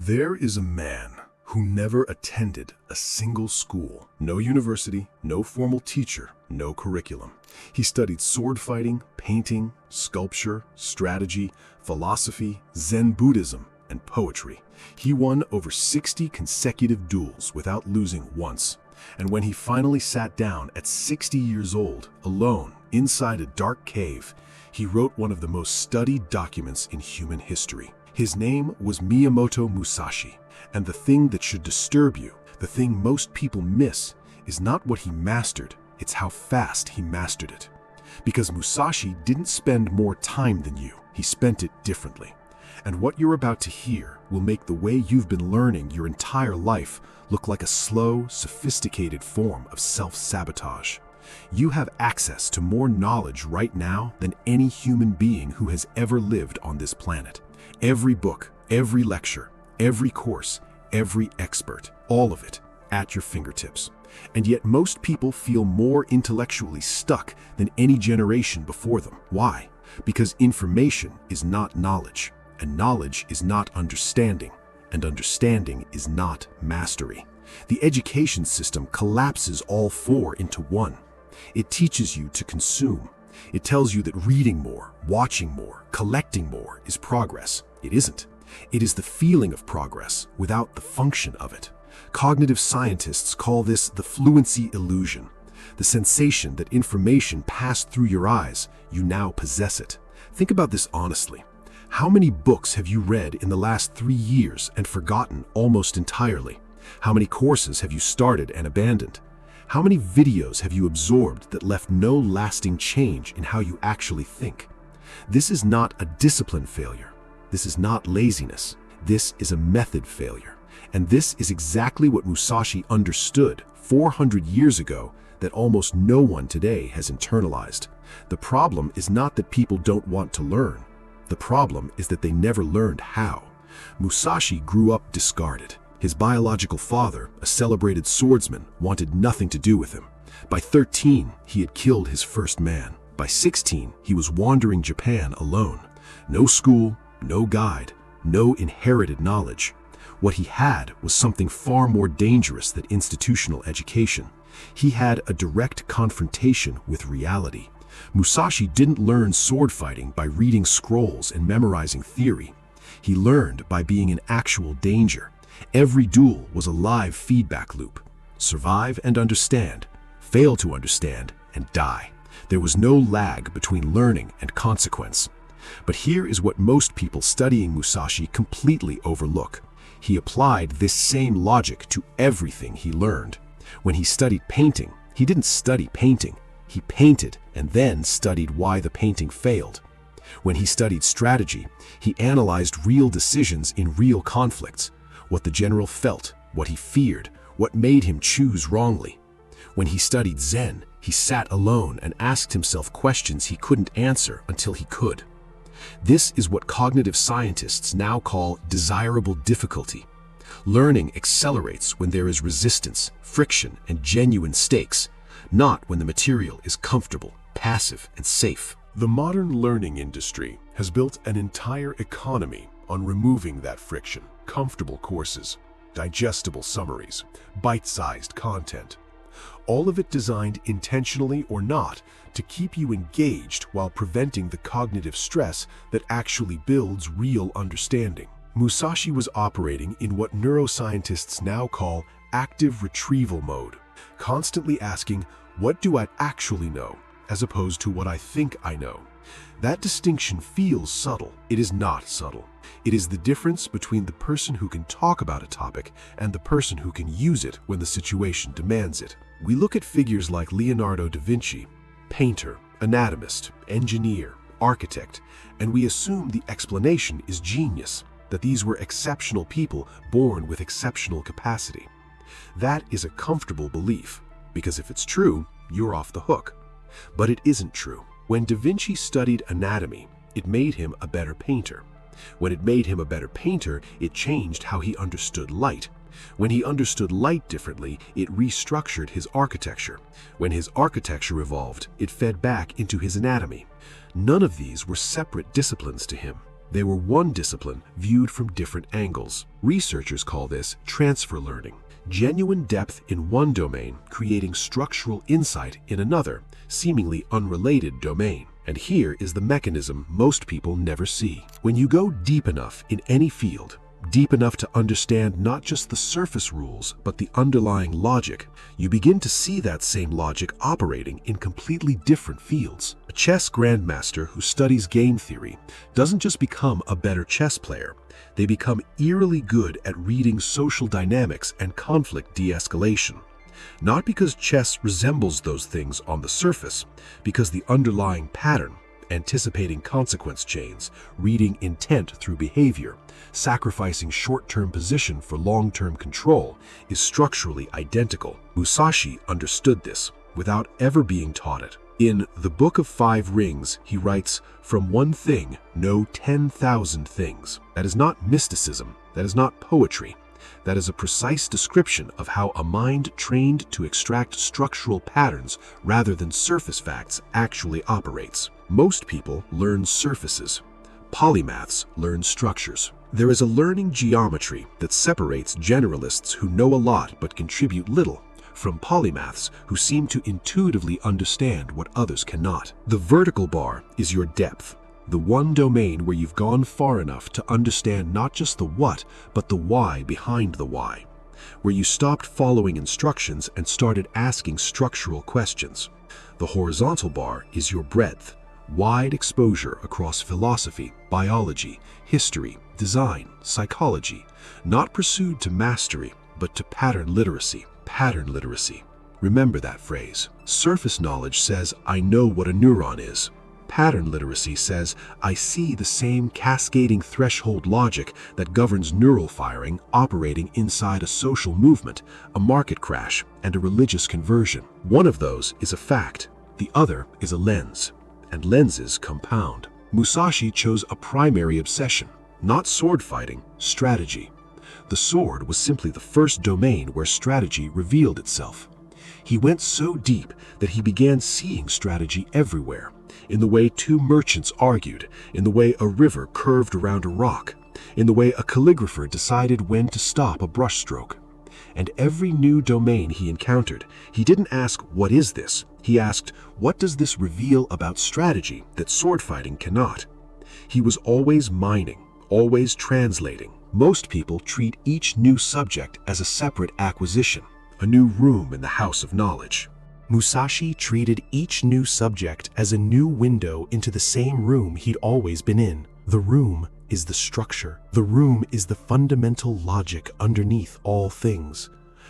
There is a man who never attended a single school, no university, no formal teacher, no curriculum. He studied sword fighting, painting, sculpture, strategy, philosophy, Zen Buddhism, and poetry. He won over 60 consecutive duels without losing once. And when he finally sat down at 60 years old, alone, inside a dark cave, he wrote one of the most studied documents in human history. His name was Miyamoto Musashi, and the thing that should disturb you, the thing most people miss, is not what he mastered, it's how fast he mastered it. Because Musashi didn't spend more time than you, he spent it differently. And what you're about to hear will make the way you've been learning your entire life look like a slow, sophisticated form of self-sabotage. You have access to more knowledge right now than any human being who has ever lived on this planet. Every book, every lecture, every course, every expert, all of it at your fingertips. And yet most people feel more intellectually stuck than any generation before them. Why? Because information is not knowledge, and knowledge is not understanding, and understanding is not mastery. The education system collapses all four into one. It teaches you to consume. It tells you that reading more, watching more, collecting more is progress. It isn't. It is the feeling of progress without the function of it. Cognitive scientists call this the fluency illusion. The sensation that information passed through your eyes, you now possess it. Think about this honestly. How many books have you read in the last 3 years and forgotten almost entirely? How many courses have you started and abandoned? How many videos have you absorbed that left no lasting change in how you actually think? This is not a discipline failure. This is not laziness. This is a method failure. And this is exactly what Musashi understood 400 years ago that almost no one today has internalized. The problem is not that people don't want to learn. The problem is that they never learned how. Musashi grew up discarded. His biological father, a celebrated swordsman, wanted nothing to do with him. By 13, he had killed his first man. By 16, he was wandering Japan alone. No school, no guide, no inherited knowledge. What he had was something far more dangerous than institutional education. He had a direct confrontation with reality. Musashi didn't learn sword fighting by reading scrolls and memorizing theory. He learned by being in actual danger. Every duel was a live feedback loop. Survive and understand, fail to understand, and die. There was no lag between learning and consequence. But here is what most people studying Musashi completely overlook. He applied this same logic to everything he learned. When he studied painting, he didn't study painting. He painted and then studied why the painting failed. When he studied strategy, he analyzed real decisions in real conflicts. What the general felt, what he feared, what made him choose wrongly. When he studied Zen, he sat alone and asked himself questions he couldn't answer until he could. This is what cognitive scientists now call desirable difficulty. Learning accelerates when there is resistance, friction, and genuine stakes, not when the material is comfortable, passive, and safe. The modern learning industry has built an entire economy on removing that friction. Comfortable courses, digestible summaries, bite-sized content. All of it designed intentionally or not to keep you engaged while preventing the cognitive stress that actually builds real understanding. Musashi was operating in what neuroscientists now call active retrieval mode, constantly asking, what do I actually know, as opposed to what I think I know. That distinction feels subtle. It is not subtle. It is the difference between the person who can talk about a topic and the person who can use it when the situation demands it. We look at figures like Leonardo da Vinci, painter, anatomist, engineer, architect, and we assume the explanation is genius, that these were exceptional people born with exceptional capacity. That is a comfortable belief, because if it's true, you're off the hook. But it isn't true. When Da Vinci studied anatomy, it made him a better painter. When it made him a better painter, it changed how he understood light. When he understood light differently, it restructured his architecture. When his architecture evolved, it fed back into his anatomy. None of these were separate disciplines to him. They were one discipline viewed from different angles. Researchers call this transfer learning. Genuine depth in one domain, creating structural insight in another, seemingly unrelated domain. And here is the mechanism most people never see. When you go deep enough in any field, deep enough to understand not just the surface rules, but the underlying logic, you begin to see that same logic operating in completely different fields. A chess grandmaster who studies game theory doesn't just become a better chess player. They become eerily good at reading social dynamics and conflict de-escalation. Not because chess resembles those things on the surface, because the underlying pattern, anticipating consequence chains, reading intent through behavior, sacrificing short-term position for long-term control, is structurally identical. Musashi understood this without ever being taught it. In The Book of Five Rings, he writes, "From one thing, know 10,000 things." That is not mysticism. That is not poetry. That is a precise description of how a mind trained to extract structural patterns rather than surface facts actually operates. Most people learn surfaces. Polymaths learn structures. There is a learning geometry that separates generalists who know a lot but contribute little from polymaths who seem to intuitively understand what others cannot. The vertical bar is your depth, the one domain where you've gone far enough to understand not just the what, but the why behind the why, where you stopped following instructions and started asking structural questions. The horizontal bar is your breadth, wide exposure across philosophy, biology, history, design, psychology, not pursued to mastery, but to pattern literacy. Pattern literacy. Remember that phrase. Surface knowledge says, I know what a neuron is. Pattern literacy says, I see the same cascading threshold logic that governs neural firing operating inside a social movement, a market crash, and a religious conversion. One of those is a fact. The other is a lens. And lenses compound. Musashi chose a primary obsession, not sword fighting, strategy. The sword was simply the first domain where strategy revealed itself. He went so deep that he began seeing strategy everywhere, in the way two merchants argued, in the way a river curved around a rock, in the way a calligrapher decided when to stop a brushstroke. And every new domain he encountered, he didn't ask, what is this? He asked, what does this reveal about strategy that sword fighting cannot? He was always mining, always translating. Most people treat each new subject as a separate acquisition, a new room in the house of knowledge. Musashi treated each new subject as a new window into the same room he'd always been in. The room is the structure. The room is the fundamental logic underneath all things.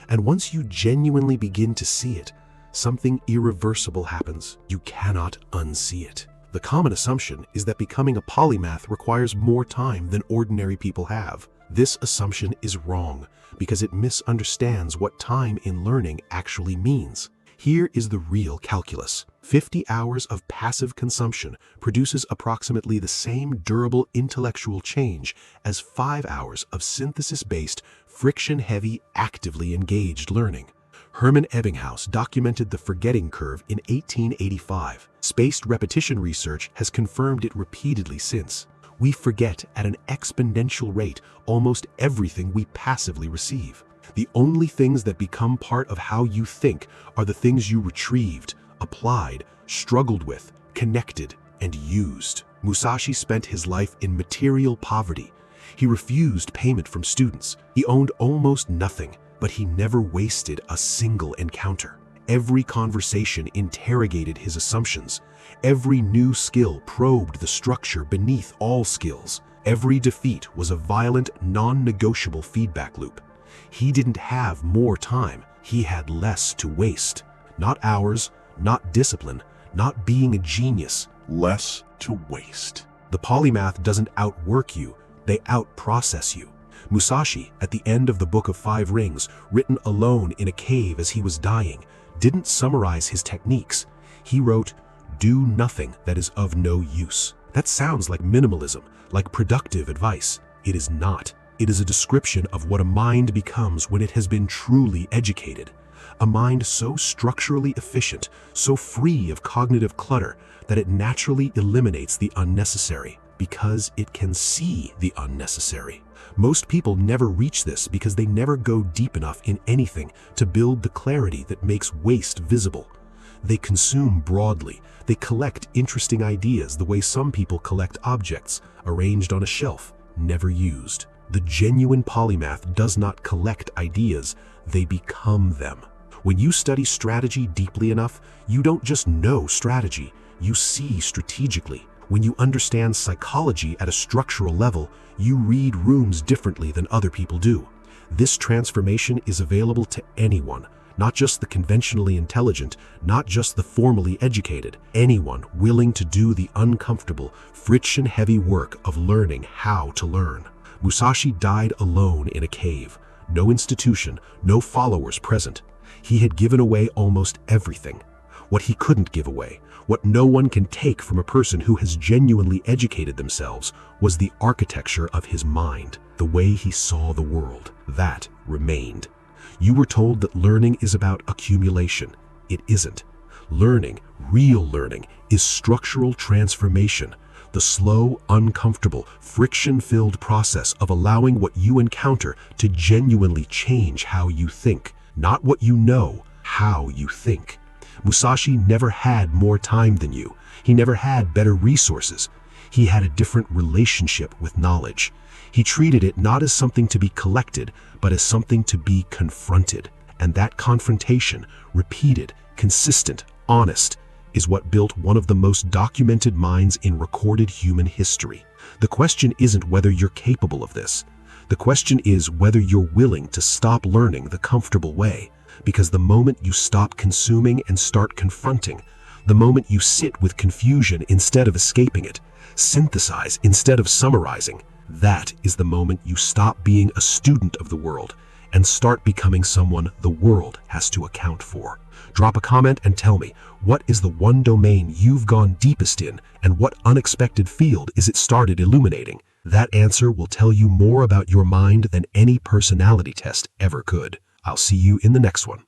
And once you genuinely begin to see it, something irreversible happens. You cannot unsee it. The common assumption is that becoming a polymath requires more time than ordinary people have. This assumption is wrong because it misunderstands what time in learning actually means. Here is the real calculus. 50 hours of passive consumption produces approximately the same durable intellectual change as 5 hours of synthesis-based, friction-heavy, actively engaged learning. Hermann Ebbinghaus documented the forgetting curve in 1885. Spaced repetition research has confirmed it repeatedly since. We forget at an exponential rate almost everything we passively receive. The only things that become part of how you think are the things you retrieved, applied, struggled with, connected, and used. Musashi spent his life in material poverty. He refused payment from students. He owned almost nothing, but he never wasted a single encounter. Every conversation interrogated his assumptions. Every new skill probed the structure beneath all skills. Every defeat was a violent, non-negotiable feedback loop. He didn't have more time. He had less to waste. Not hours, not discipline, not being a genius. Less to waste. The polymath doesn't outwork you. They outprocess you. Musashi, at the end of the Book of Five Rings, written alone in a cave as he was dying, didn't summarize his techniques. He wrote, "Do nothing that is of no use." That sounds like minimalism, like productive advice. It is not. It is a description of what a mind becomes when it has been truly educated. A mind so structurally efficient, so free of cognitive clutter, that it naturally eliminates the unnecessary. Because it can see the unnecessary. Most people never reach this because they never go deep enough in anything to build the clarity that makes waste visible. They consume broadly. They collect interesting ideas the way some people collect objects, arranged on a shelf, never used. The genuine polymath does not collect ideas, they become them. When you study strategy deeply enough, you don't just know strategy, you see strategically. When you understand psychology at a structural level, you read rooms differently than other people do. This transformation is available to anyone, not just the conventionally intelligent, not just the formally educated, anyone willing to do the uncomfortable, friction-heavy work of learning how to learn. Musashi died alone in a cave. No institution, no followers present. He had given away almost everything. What he couldn't give away, what no one can take from a person who has genuinely educated themselves, was the architecture of his mind, the way he saw the world. That remained. You were told that learning is about accumulation. It isn't. Learning, real learning, is structural transformation. The slow, uncomfortable, friction-filled process of allowing what you encounter to genuinely change how you think. Not what you know, how you think. Musashi never had more time than you. He never had better resources. He had a different relationship with knowledge. He treated it not as something to be collected, but as something to be confronted. And that confrontation, repeated, consistent, honest, is what built one of the most documented minds in recorded human history. The question isn't whether you're capable of this. The question is whether you're willing to stop learning the comfortable way. Because the moment you stop consuming and start confronting, the moment you sit with confusion instead of escaping it, synthesize instead of summarizing, that is the moment you stop being a student of the world and start becoming someone the world has to account for. Drop a comment and tell me, what is the one domain you've gone deepest in, and what unexpected field is it started illuminating? That answer will tell you more about your mind than any personality test ever could. I'll see you in the next one.